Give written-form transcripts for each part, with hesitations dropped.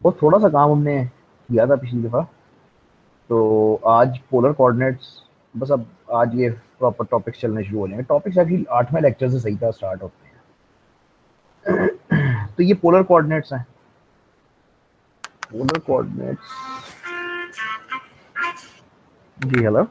वो थोड़ा सा काम हमने किया था पिछली दफा, तो आज पोलर कोऑर्डिनेट्स, बस अब आज ये प्रॉपर टॉपिक्स चलने शुरू हो जाएंगे। टॉपिक्स एक्चुअली 8वें लेक्चर से सही तरह स्टार्ट होते हैं। तो ये पोलर कोऑर्डिनेट्स हैं। Polar coordinates. जी हेलो।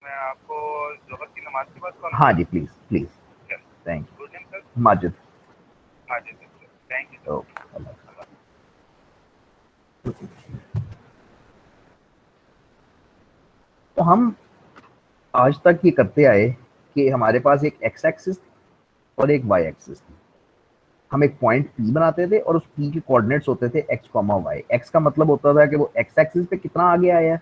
मैं आपको जोहर की नमाज के बाद कॉल हाँ जी, please please. Thank good name sir. You Majid. हाँ जी sir, thank you sir. Okay. तो हम आज तक ये करते आए कि हमारे पास एक एक्स एक्सिस और एक वाई एक्सिस थी। हम एक पॉइंट पी बनाते थे और उस पी के कोऑर्डिनेट्स होते थे एक्स कॉमा वाई। एक्स का मतलब होता था कि वो एक्स एक्सिस पे कितना आगे आया है,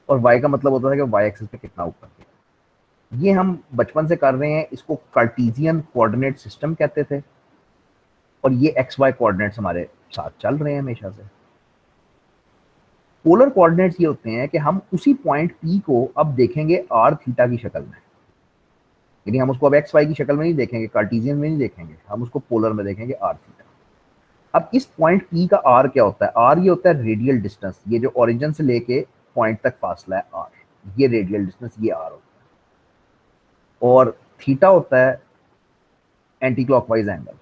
और वाई का मतलब होता था कि वाई एक्सिस पे कितना ऊपर गया। ये हम बचपन से कर रहे हैं, इसको कार्टेशियन कोऑर्डिनेट सिस्टम कहते थे, और ये एक्स वाई कोऑर्डिनेट्स हमारे साथ चल रहे हैं हमेशा से। पोलर कोऑर्डिनेट्स ये होते हैं कि हम उसी पॉइंट पी को अब देखेंगे आर थीटा की शक्ल में। यानी हम उसको अब एक्स वाई की शक्ल में नहीं देखेंगे, कार्टेशियन में नहीं देखेंगे, हम उसको पोलर में देखेंगे, आर थीटा। अब इस पॉइंट पी का आर क्या होता है? आर ये होता है रेडियल डिस्टेंस, ये जो ओरिजिन से लेके पॉइंट तक फासला है आर, ये रेडियल डिस्टेंस, ये आर होता है। और थीटा होता है एंटी क्लॉकवाइज एंगल।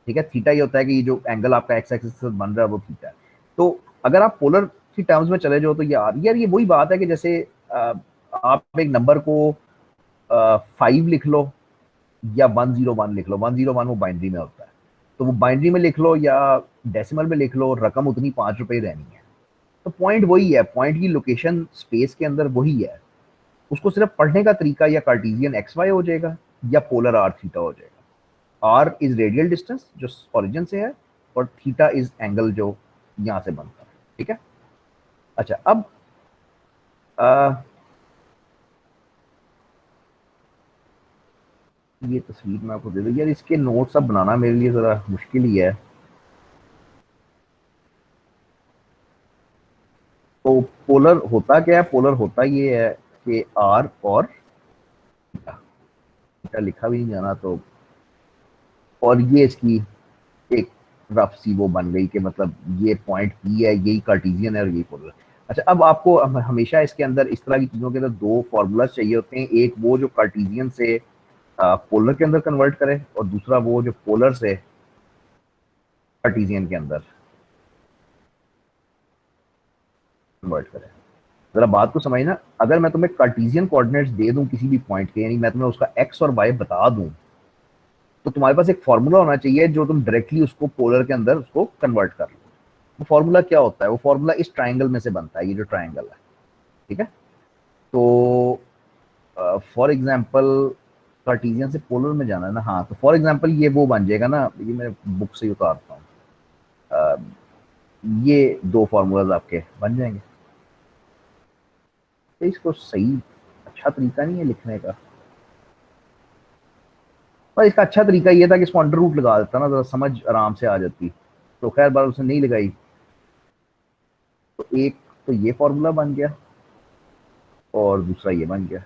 ठीक है, थीटा ये होता है कि ये जो एंगल आपका एक्स एक्सिस से बन रहा है वो थीटा है। तो अगर आप पोलर की टर्म्स में चले जाओ तो ये आर, यार ये वही बात है कि जैसे आप एक नंबर को 5 लिख लो या 101 लिख लो। 101 वो बाइनरी में होता है, तो वो बाइनरी में लिख लो या डेसिमल में लिख लो, रकम उतनी 5 रुपए रहनी है। तो पॉइंट वही है, पॉइंट की लोकेशन स्पेस के अंदर वही है। उसको सिर्फ पढ़ने का तरीका या कार्टेशियन एक्स वाई हो जाएगा या पोलर आर थीटा हो जाएगा। आर इज रेडियल डिस्टेंस जो ओरिजिन से है, और थीटा इज एंगल जो यहां से बनता है। ठीक है। अच्छा, अब ये तस्वीर मैं आपको दे दूँ यार, इसके नोट्स अब बनाना मेरे लिए जरा मुश्किल ही है। तो पोलर होता क्या है? पोलर होता ये है कि आर और थीटा लिखा भी नहीं जाना, तो और ये इसकी एक रफ सी वो बन गई कि मतलब ये पॉइंट पी है, यही कार्टेशियन है और यही पोलर। अच्छा, अब आपको हमेशा इसके अंदर इस तरह की चीजों के अंदर दो फॉर्मूला चाहिए होते हैं। एक वो जो कार्टेशियन से पोलर के अंदर कन्वर्ट करे, और दूसरा वो जो पोलर से कार्टेशियन के अंदर कन्वर्ट करे। जरा बात को समझना, अगर मैं तुम्हें कार्टेशियन कोऑर्डिनेट्स दे दूं किसी भी पॉइंट के, यानी मैं तुम्हें उसका एक्स और वाई बता दूं, तो तुम्हारे पास एक फॉर्मूला होना चाहिए जो तुम डायरेक्टली उसको पोलर के अंदर उसको कन्वर्ट कर लो। वो फॉर्मूला क्या होता है? वो फॉर्मूला इस ट्राइंगल में से बनता है, ये जो ट्राइंगल है। ठीक है। तो फॉर एग्जाम्पल कार्टेशियन से पोलर में जाना है ना, हाँ, तो फॉर एग्जाम्पल ये वो बन जाएगा ना, ये मैं बुक से ही उतारता हूँ। ये दो फार्मूलाज आपके बन जाएंगे। तो इसको सही अच्छा तरीका नहीं है लिखने का, पर इसका अच्छा तरीका ये था कि इसको अंडर रूट लगा देता ना, जरा समझ आराम से आ जाती। तो खैर बार उसने नहीं लगाई। तो एक तो ये फॉर्मूला बन गया, और दूसरा ये बन गया।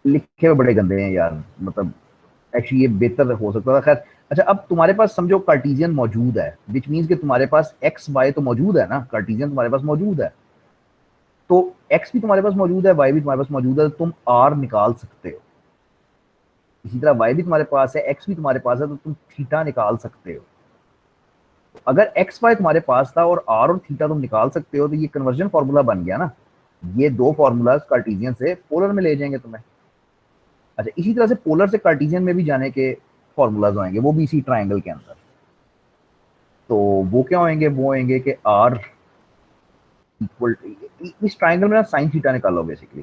लिखे हुए बड़े गंदे हैं यार, मतलब एक्चुअली ये बेहतर हो सकता था। खैर, अच्छा, अब तुम्हारे पास समझो कार्टेशियन मौजूद है, विच मीन्स कि तुम्हारे पास एक्स वाई तो मौजूद है ना, कार्टेशियन तुम्हारे पास मौजूद है, तो एक्स भी तुम्हारे पास मौजूद है, वाई भी तुम्हारे पास मौजूद है, तो तुम आर निकाल सकते हो। इसी तरह वाई भी तुम्हारे पास है, एक्स भी तुम्हारे पास है, तो तुम थीटा निकाल सकते हो। तो अगर एक्स वाई तुम्हारे पास था और थीटा तुम निकाल सकते हो, तो ये कन्वर्जन फॉर्मूला बन गया ना। ये दो फॉर्मूलाज कार्टेशियन से पोलर में ले जाएंगे तुम्हें। अच्छा, इसी तरह से पोलर से कार्टेशियन में भी जाने के फॉर्मूलाज होंगे, वो भी इसी ट्राइंगल के अंदर। तो वो क्या होंगे, वो होंगे कि आर इक्वल, इस ट्राइंगल में ना साइन थीटा निकालो बेसिकली।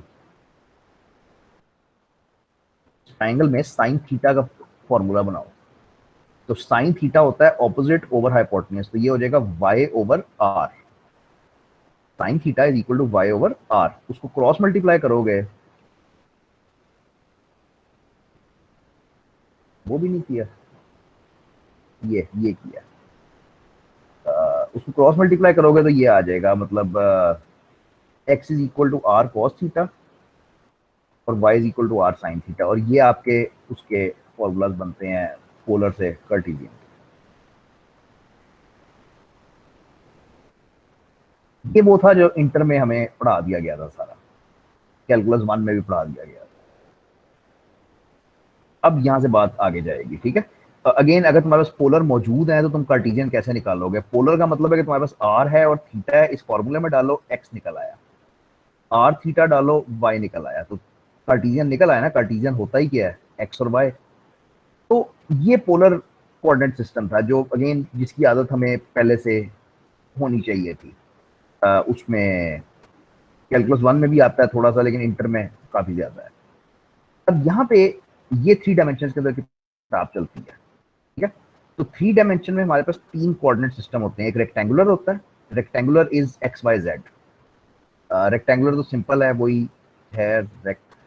ट्राइंगल में साइन थीटा का फॉर्मूला बनाओ। तो साइन थीटा होता है ऑपोजिट ओवर हाइपोटेन्यूज, तो ये हो जाएगा y over r. Sine theta is equal to y over r. उसको क्रॉस मल्टीप्लाई करोगे, वो भी नहीं किया, ये किया। उसको क्रॉस मल्टीप्लाई करोगे तो ये आ जाएगा, मतलब x is equal to r cos theta और y is equal to r sine theta, और ये आपके उसके फॉर्मूलाज बनते हैं पोलर से कार्टेशियन। ये वो था जो इंटर में हमें पढ़ा दिया गया था सारा, कैलकुलस 1 में भी पढ़ा दिया गया था। अब यहां से बात आगे जाएगी, ठीक है। अगेन, अगर तुम्हारे पास पोलर मौजूद है तो तुम कार्टेशियन कैसे निकालोगे। पोलर का मतलब है कि तुम्हारे पास आर है और थीटा है, इस फॉर्मूले में डालो, एक्स निकल आया। आर थीटा डालो, वाई निकल आया, तो कार्टेशियन निकल आया ना। कार्टेशियन होता ही क्या है, एक्स और वाई। तो ये पोलर कोऑर्डिनेट सिस्टम था, जो अगेन जिसकी आदत हमें पहले से होनी चाहिए थी। उसमें कैलकुलस 1 में भी आता है थोड़ा सा, लेकिन इंटर में काफी ज्यादा है। अब यहाँ पे ये 3 डायमेंशन के अंदर किताब चलती है, ठीक है। तो 3 डायमेंशन में हमारे पास 3 कोऑर्डिनेट सिस्टम होते हैं। एक रेक्टेंगुलर होता है, rectangular is x y z. Rectangular तो सिंपल है, वही है रेक्टेंगुलर।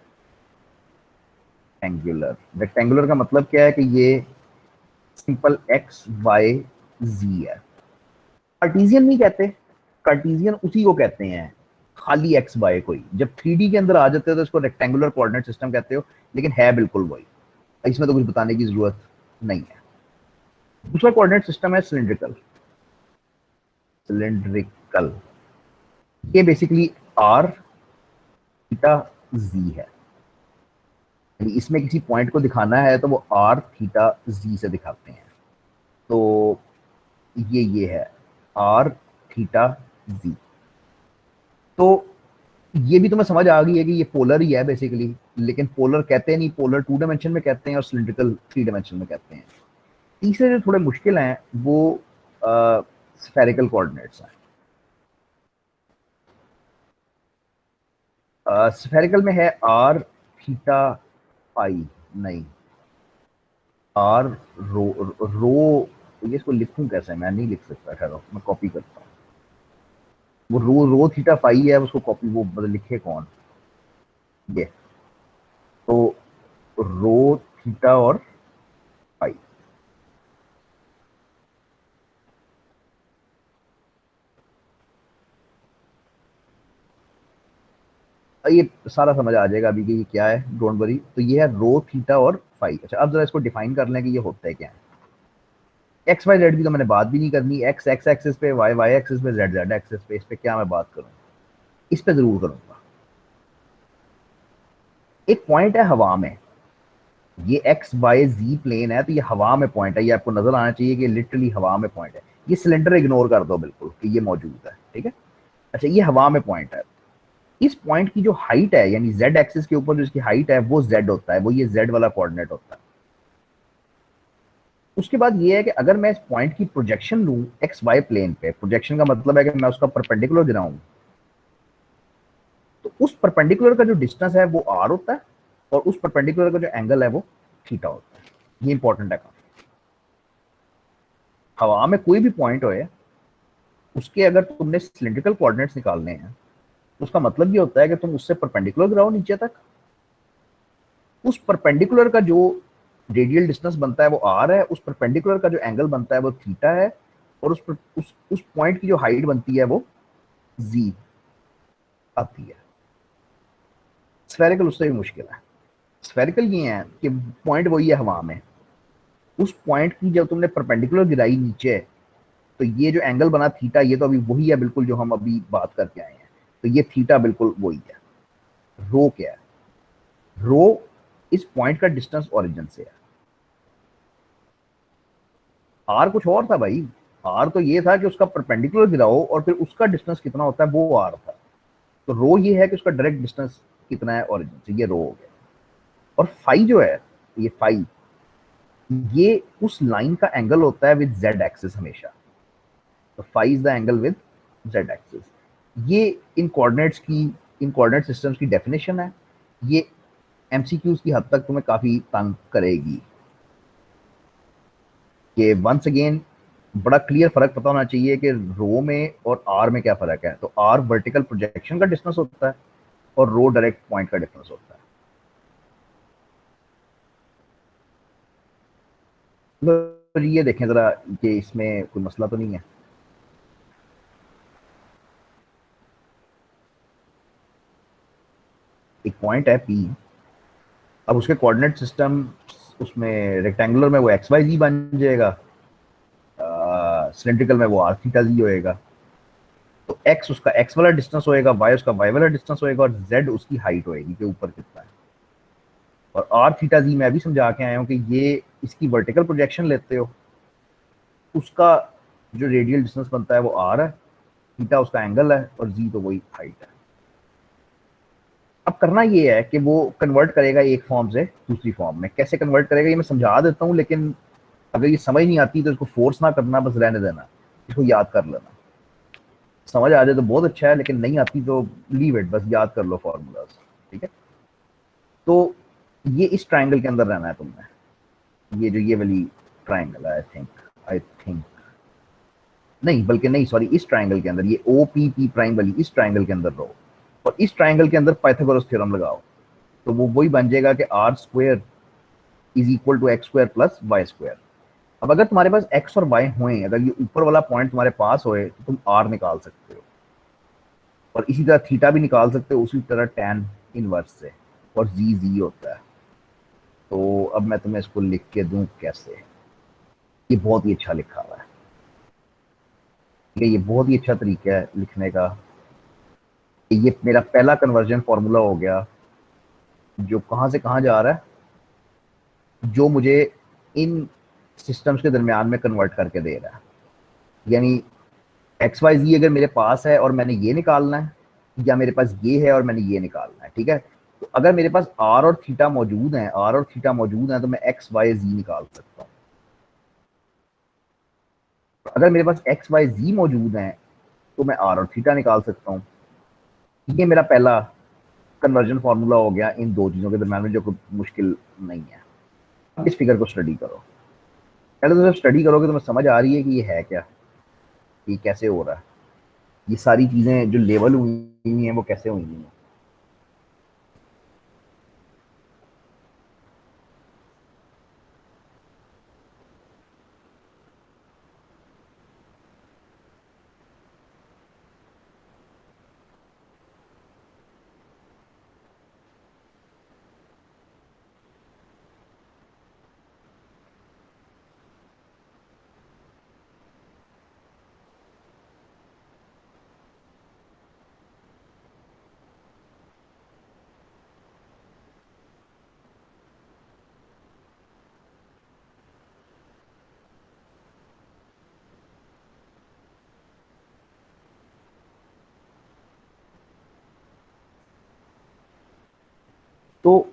रेक्टेंगुलर का मतलब क्या है कि ये सिंपल एक्स वाई जी है। कार्टेशियन नहीं कहते, कार्टेशियन उसी को कहते हैं, खाली एक्स वाई को ही। जब 3D के अंदर आ जाते हो तो इसको रेक्टेंगुलर कोऑर्डिनेट सिस्टम कहते हो, लेकिन है बिल्कुल वही, इसमें तो कुछ बताने की जरूरत नहीं है। दूसरा कोऑर्डिनेट सिस्टम है सिलिंड्रिकल। सिलिंड्रिकल ये बेसिकली आर थीटा जी है, यानी इसमें किसी पॉइंट को दिखाना है तो वो आर थीटा जी से दिखाते हैं। तो ये है आर थीटा जी। तो ये भी तुम्हें समझ आ गई है कि ये पोलर ही है बेसिकली, लेकिन पोलर कहते नहीं, पोलर 2 डायमेंशन में कहते हैं और सिलिंड्रिकल 3 डायमेंशन में कहते हैं। तीसरे जो थोड़े मुश्किल हैं वो स्फेरिकल कोऑर्डिनेट्स हैं। स्फेरिकल में है आर थीटा फाई, नहीं आर रो रो। ये इसको लिखूं कैसे, मैं नहीं लिख सकता, ठहरो मैं कॉपी करता हूँ। वो रो थीटा फाई है, उसको कॉपी, वो मतलब लिखे कौन, ये तो रो थीटा और फाई। ये सारा समझ आ जाएगा अभी कि ये क्या है, डोंट वरी। तो ये है रो थीटा और फाई। अच्छा, अब जरा इसको डिफाइन कर लें कि ये होता है क्या है। एक्स वाई जेड की तो मैंने बात भी नहीं करनी, एक्स एक्स एक्सिस पे, वाई वाई एक्सिस पे, जेड जेड एक्सिस पे, इस पे क्या मैं बात करूँ, इस पे जरूर करूंगा। एक पॉइंट है हवा में, ये एक्स वाई जी प्लेन है, तो ये हवा में पॉइंट है, ये आपको नजर आना चाहिए कि लिटरली हवा में पॉइंट है। ये सिलेंडर इग्नोर कर दो बिल्कुल कि ये मौजूद है, ठीक है। अच्छा, ये हवा में पॉइंट है। इस पॉइंट की जो हाइट है, यानी जेड एक्सिस के ऊपर जो इसकी हाइट है वो जेड होता है, वो ये जेड वाला कोऑर्डिनेट होता है। उसके बाद ये है कि अगर मैं इस पॉइंट की प्रोजेक्शन लूं एक्स वाई प्लेन पे, प्रोजेक्शन का मतलब है कि मैं उसका परपेंडिकुलर गिराऊं, तो उस परपेंडिकुलर का जो डिस्टेंस है वो आर होता है, और उस परपेंडिकुलर का जो एंगल है वो थीटा होता है। ये इंपॉर्टेंट है काफी। हवा में कोई भी पॉइंट हो, उसके अगर तुमने सिलिंड्रिकल कोऑर्डिनेट्स निकालने हैं, तो उसका मतलब ये होता है कि तुम उससे परपेंडिकुलर गिराओ नीचे तक। उस परपेंडिकुलर का जो रेडियल डिस्टेंस बनता है वो आर है, उस परपेंडिकुलर का जो एंगल बनता है वो थीटा है, और उस पॉइंट की जो हाइट बनती है वो जी आती है। स्फेरिकल उससे भी मुश्किल है। स्फेरिकल ये है कि पॉइंट वही है हवा में, उस पॉइंट की जब तुमने परपेंडिकुलर गिराई नीचे, तो ये जो एंगल बना थीटा, ये तो अभी वही है बिल्कुल जो हम अभी बात करके आए हैं। तो ये थीटा बिल्कुल वही है। रो क्या है? रो इस पॉइंट का डिस्टेंस ओरिजिन से है। आर कुछ और था भाई। आर तो ये था कि उसका परपेंडिकुलर गिराओ और फिर उसका डिस्टेंस कितना होता है, वो आर था। तो रो ये है कि उसका डायरेक्ट डिस्टेंस कितना है ओरिजिन से, ये रो हो गया। और फाई जो है, ये फाई, ये उस लाइन का एंगल होता है विद जेड एक्सिस हमेशा। तो phi is the angle with z axis. ये इन कोऑर्डिनेट्स की, इन कोऑर्डिनेट सिस्टम्स की डेफिनेशन है। ये एमसीक्यूज की हद तक तुम्हें काफी तंग करेगी। कि वंस अगेन बड़ा क्लियर फर्क पता होना चाहिए कि रो में और आर में क्या फर्क है। तो आर वर्टिकल प्रोजेक्शन का डिस्टेंस होता है और रो डायरेक्ट पॉइंट का डिफरेंस होता है। तो ये देखें जरा कि इसमें कोई मसला तो नहीं है। एक पॉइंट है पी, अब उसके कोऑर्डिनेट सिस्टम, उसमें रेक्टेंगुलर में वो एक्स वाई जी बन जाएगा, सिलेंड्रिकल में वो आर थीटा जी होएगा। तो एक्स उसका एक्स वाला डिस्टेंस होएगा, वाई उसका वाई वाला डिस्टेंस होएगा, और जेड उसकी हाइट होएगी कि ऊपर कितना है। और आर थीटा जी मैं भी समझा के आया हूँ कि ये इसकी वर्टिकल प्रोजेक्शन लेते हो, उसका जो रेडियल डिस्टेंस बनता है वो आर है, थीटा उसका एंगल है, और जी तो वही हाइट है। अब करना ये है कि वो कन्वर्ट करेगा एक फॉर्म से दूसरी फॉर्म में। कैसे कन्वर्ट करेगा ये मैं समझा देता हूँ, लेकिन अगर ये समझ नहीं आती तो इसको फोर्स ना करना, बस रहने देना, इसको याद कर लेना। समझ आ जाए तो बहुत अच्छा है, लेकिन नहीं आती तो लीव इट, बस याद कर लो फॉर्मूलाज। ठीक है? तो ये इस ट्राइंगल के अंदर रहना है तुमने। ये जो ये वाली ट्राइंगल है, आई थिंक नहीं, बल्कि नहीं, सॉरी, इस ट्राइंगल के अंदर, ये ओ पी पी प्राइम वाली इस ट्राइंगल के अंदर रहो, और इस ट्राइंगल के अंदर पाइथागोरस थ्योरम लगाओ। तो वो वही बन जाएगा कि r square is equal to x square plus y square. अब अगर तुम्हारे पास एक्स और वाई हुए, अगर ये ऊपर वाला पॉइंट तुम्हारे पास होए, तो तुम आर निकाल सकते हो, और इसी तरह थीटा भी निकाल सकते हो, उसी तरह टैन इनवर्स से, और जी जी होता है। तो अब मैं तुम्हें इसको लिख के दूं कैसे? ये बहुत ही अच्छा लिखा हुआ है। ठीक है, ये बहुत ही अच्छा तरीका है लिखने का। ये मेरा पहला कन्वर्जन फॉर्मूला हो गया, जो कहां से कहां जा रहा है, जो मुझे इन सिस्टम्स के दरमियान में कन्वर्ट करके दे रहा है। यानी एक्स वाई जी अगर मेरे पास है और मैंने ये निकालना है, या मेरे पास ये है और मैंने ये निकालना है, ठीक है, तो अगर मेरे पास आर और थीटा मौजूद है, आर और थीटा मौजूद है, तो मैं एक्स वाई जी निकाल सकता हूँ। अगर मेरे पास एक्स वाई जी मौजूद है, तो मैं आर और थीटा निकाल सकता हूँ। ये मेरा पहला कन्वर्जन फार्मूला हो गया इन दो चीजों के दरम्यान में, जो कोई मुश्किल नहीं है। अब इस फिगर को स्टडी करो। पहले तो जब स्टडी करोगे तो मैं समझ आ रही है कि ये है क्या, ये कैसे हो रहा है, ये सारी चीजें जो लेवल हुई हैं वो कैसे हुई हैं। तो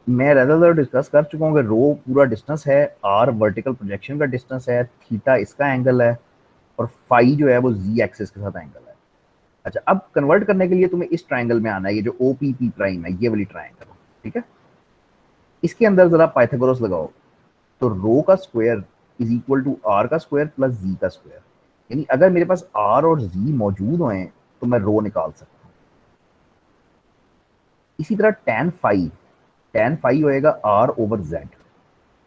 मैं रेदर डिस्कस कर चुका हूँ कि रो पूरा डिस्टेंस है, आर वर्टिकल प्रोजेक्शन का डिस्टेंस है, थीटा इसका एंगल है, और फाई जो है वो जी एक्सिस के साथ एंगल है। अच्छा, अब कन्वर्ट करने के लिए तुम्हें इस ट्राइंगल में आना है, ये जो ओ पी पी प्राइम है, ये वाली ट्राइंगल। ठीक है, इसके अंदर जरा पाइथागोरस लगाओ। तो रो का square is equal to r का स्क्वायर प्लस जी का स्क्वायर। यानी अगर मेरे पास आर और जी मौजूद हों, तो मैं रो निकाल सकता हूँ। इसी तरह टेन फाई होएगा आर ओवर जेड।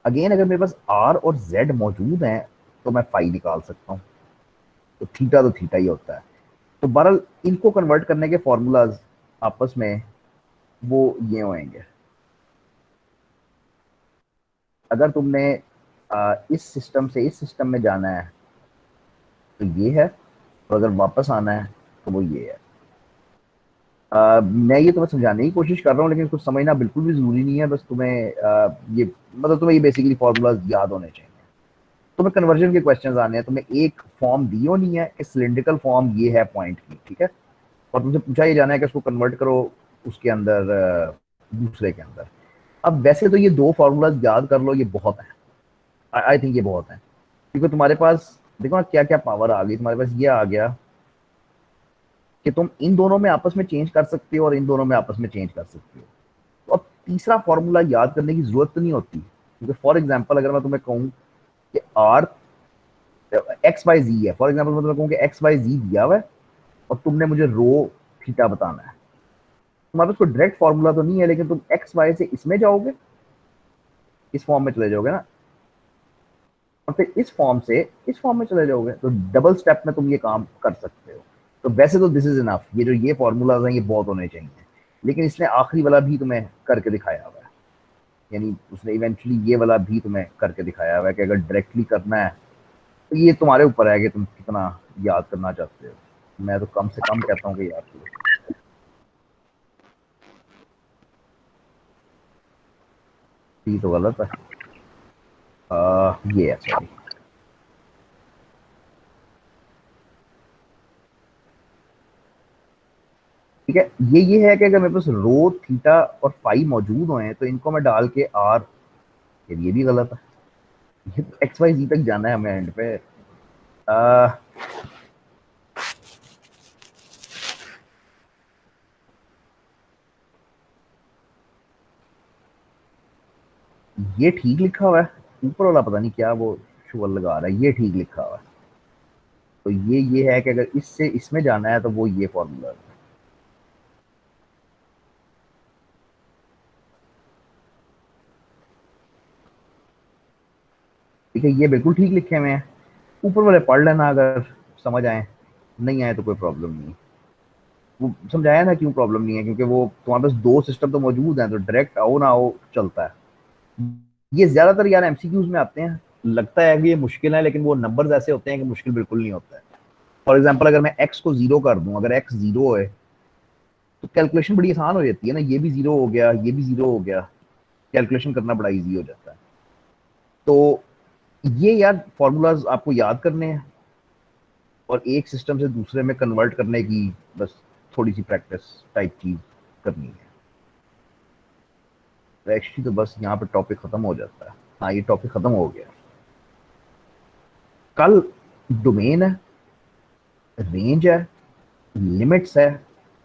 अगेन अगर मेरे पास आर और जेड मौजूद हैं, तो मैं फाई निकाल सकता हूँ। तो थीटा ही होता है। तो बहरहाल इनको कन्वर्ट करने के फॉर्मूलाज आपस में वो ये होंगे। अगर तुमने इस सिस्टम से इस सिस्टम में जाना है तो ये है, और अगर वापस आना है तो वो ये है। मैं ये तुम्हें समझाने की कोशिश कर रहा हूँ, लेकिन कुछ समझना बिल्कुल भी जरूरी नहीं है। बस तुम्हें ये मतलब तुम्हें ये बेसिकली फॉर्मूलाज याद होने चाहिए। तुम्हें कन्वर्जन के क्वेश्चंस आने हैं, तुम्हें एक फॉर्म दी होनी है कि सिलिंड्रिकल फॉर्म ये है पॉइंट की, ठीक है, और तुमसे पूछा ये जाना है कि उसको कन्वर्ट करो उसके अंदर दूसरे के अंदर। अब वैसे तो ये दो फार्मूलाज याद कर लो, ये बहुत है। आई थिंक ये बहुत है, क्योंकि तुम्हारे पास देखो ना क्या क्या पावर आ गई। तुम्हारे पास ये आ गया कि तुम इन दोनों में आपस में चेंज कर सकते हो और इन दोनों में आपस में चेंज कर सकते हो। तो अब तीसरा फॉर्मूला याद करने की जरूरत नहीं होती, क्योंकि फॉर एग्जाम्पल अगर मैं तुम्हें कहूँ कि आर एक्स वाई जी है, फॉर एग्जाम्पल मैं तुम्हें कहूँ कि एक्स वाई जी दिया हुआ है और तुमने मुझे रो थीटा बताना है। तुम्हारे पास कोई डायरेक्ट फॉर्मूला तो नहीं है, लेकिन तुम एक्स वाई से इसमें जाओगे, इस फॉर्म में चले जाओगे ना, और फिर इस फॉर्म से इस फॉर्म में चले जाओगे, तो डबल स्टेप में तुम ये काम कर सकते हो। तो वैसे तो दिस इज इनफ, ये जो ये फॉर्मूलाज हैं ये बहुत होने चाहिए, लेकिन इसने आखिरी वाला भी तुम्हें करके दिखाया हुआ है। यानी उसने इवेंचुअली ये वाला भी तुम्हें करके दिखाया हुआ है कि अगर डायरेक्टली करना है तो ये तुम्हारे ऊपर है कि तुम कितना याद करना चाहते हो। मैं तो कम से कम कहता हूँ कि याद करो। ये तो गलत है, ये है सॉरी। ठीक है, ये है कि अगर मेरे पास रो थीटा और फाई मौजूद हो तो इनको मैं डाल के आर, ये भी गलत है। ये तो एक्स वाई जी तक जाना है हमें एंड पे। आ, ये ठीक लिखा हुआ है, ऊपर वाला पता नहीं क्या वो शुगर लगा रहा है, ये ठीक लिखा हुआ है। तो ये है कि अगर इससे इसमें जाना है तो वो ये फॉर्मूला है। ठीक है, ये बिल्कुल ठीक लिखे हुए हैं। ऊपर वाले पढ़ लेना, अगर समझ आए, नहीं आए तो कोई प्रॉब्लम नहीं। वो समझाया ना क्यों प्रॉब्लम नहीं है, क्योंकि वो तुम्हारे पास दो सिस्टम तो मौजूद हैं, तो डायरेक्ट आओ ना आओ चलता है। ये ज्यादातर यार एमसीक्यूज में आते हैं, लगता है कि ये मुश्किल है, लेकिन वो नंबर्स ऐसे होते हैं कि मुश्किल बिल्कुल नहीं होता है। फॉर एग्जाम्पल अगर मैं एक्स को जीरो कर दूं, अगर एक्स जीरो है तो कैलकुलेशन बड़ी आसान हो जाती है ना, ये भी जीरो हो गया, ये भी जीरो हो गया, कैलकुलेशन करना बड़ा इजी हो जाता है। तो ये यार फॉर्मूलाज आपको याद करने हैं और एक सिस्टम से दूसरे में कन्वर्ट करने की बस थोड़ी सी प्रैक्टिस टाइप चीज करनी है। तो एक्चुअली तो बस यहाँ पे टॉपिक खत्म हो जाता है। हाँ, ये टॉपिक खत्म हो गया। कल डोमेन है, रेंज है, लिमिट्स है,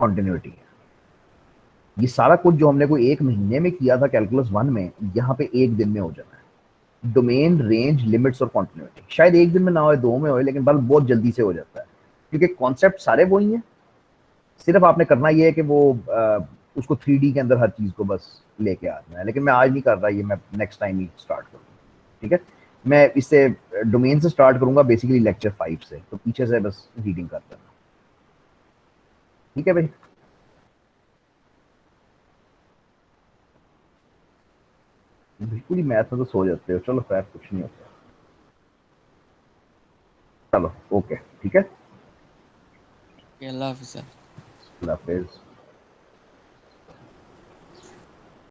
कॉन्टिन्यूटी है। ये सारा कुछ जो हमने कोई एक महीने में किया था कैलकुलस वन में, यहाँ पे एक दिन में हो जाना है। डोमेन, रेंज, लिमिट्स और कॉन्टिन्यूटी शायद एक दिन में ना हो, दो में हो, लेकिन बल बहुत जल्दी से हो जाता है, क्योंकि कॉन्सेप्ट सारे वही हैं। सिर्फ आपने करना ये है कि वो उसको 3D के अंदर हर चीज को बस लेके आना है। लेकिन मैं आज नहीं कर रहा, ये मैं नेक्स्ट टाइम ही स्टार्ट करूंगा। ठीक है, मैं इससे डोमेन से स्टार्ट करूंगा, बेसिकली लेक्चर 5 से, तो पीछे से बस रीडिंग कर देना। ठीक है भाई, बिल्कुल ही मैथ में तो सो जाते हो, चलो खैर कुछ नहीं होता। चलो ओके, ठीक है, अल्लाह हाफिज़ सर। अल्लाह हाफिज।